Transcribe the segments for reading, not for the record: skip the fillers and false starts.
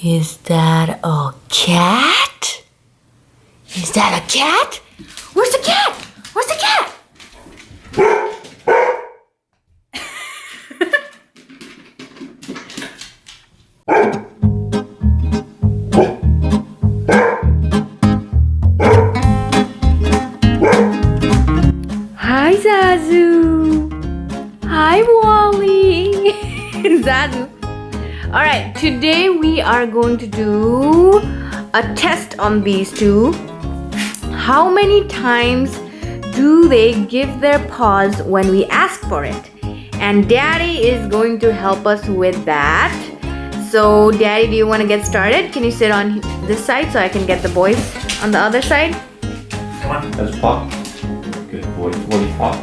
Is that a cat? Is that a cat? Where's the cat? Where's the cat? Hi, Zazu. Hi, Walle. Zazu. Alright, today we are going to do a test on these two. How many times do they give their paws when we ask for it? And Daddy is going to help us with that. So, Daddy, do you want to get started? Can you sit on this side so I can get the boys on the other side? Come on, that's paw. Good boy. Walle paw.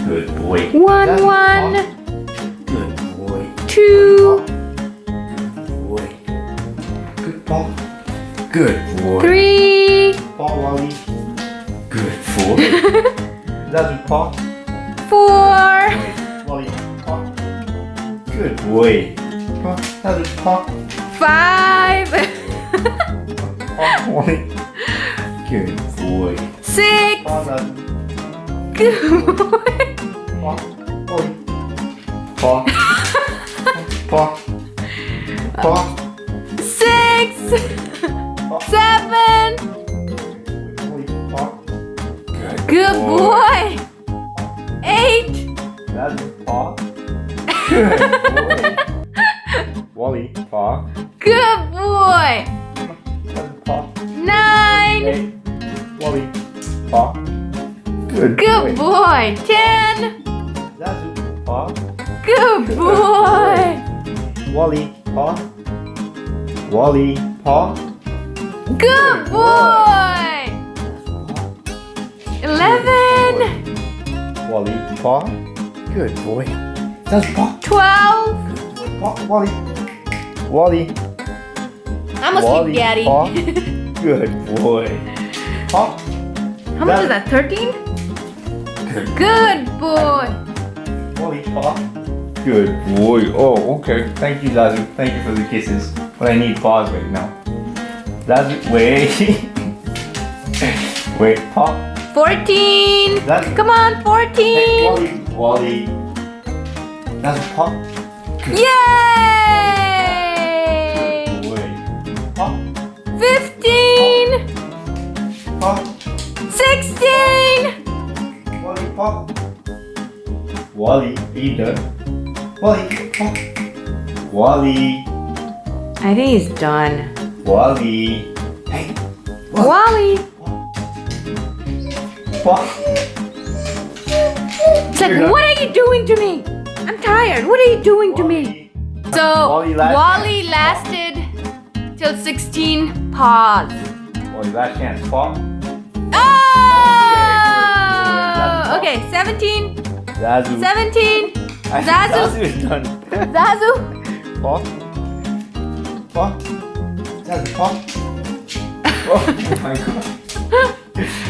Good boy. One. Good boy. Two. Good paw. Good boy. Three. Paw, Walle. Good boy. Zazu paw. Four. Walle paw. Good boy. Paw. Zazu paw. Five. Paw, Walle. Good boy. Six. Paw, Zazu. Good boy. Paw, Walle. Paw. Paw. Paw. Six. Seven. Good boy. Eight. That's paw. Good boy. Walle paw. Good boy. That's paw. Nine. Hey. Walle paw. Good Good boy. 10. Zazu paw. Good boy. Walle paw. Walle paw. Good boy. 11. Walle paw. Good boy. Zazu paw. 12. Good boy. Paw. Walle. Walle. I'm gonna Walle sleep, Daddy. paw. Good boy. Paw. How much is that? 13? Good. Good boy. Walle paw. Good boy. Oh, okay. Thank you, Zazu. Thank you for the kisses. But I need paws right now. Zazu, wait. Wait, paw. 14. Zazu. Come on, Hey, 14. Walle. Zazu, paw. Good Yay! boy. Paw. 15. Paw. 16. Walle, paw. Walle, are you done? Walle, paw. Walle. I think he's done. Walle. Hey. Walle. Paw. It's like, You're done. what are you doing to me? I'm tired. What are you doing to me? So, Walle lasted till 16 paws. Walle, last chance. Paw. Oh! Okay, 17. Zazu. 17. I think Zazu. Zazu is done. Zazu. Paw. Paw. Zazu, paw. Oh my god.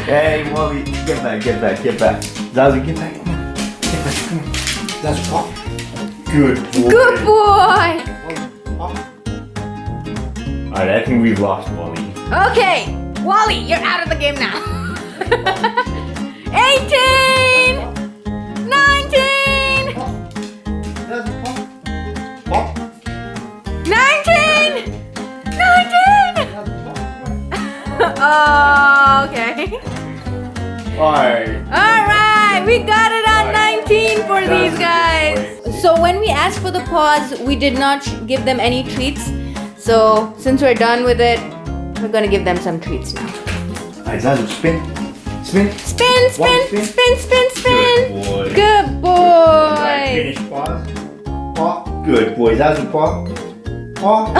Hey, Walle, get back. Zazu, get back. Come on. Get back, come on. Zazu, paw. Good boy. Good boy. Walle, paw. Alright, I think we've lost Walle. Okay, Walle, you're out of the game now. 18. 19. Zazu, paw. Paw. 19. 19. Zazu, paw. Oh, okay. Alright. Alright, we got it on 19 for these guys. So when we asked for the paws, we did not give them any treats. So since we're done with it, we're gonna give them some treats now. Alright, Zazu, spin. Spin. Spin, spin, Spin. spin, spin, spin. Good boy. Good Alright, boy. finish paws. Paw. Good boy. Zazu, paw. Paw.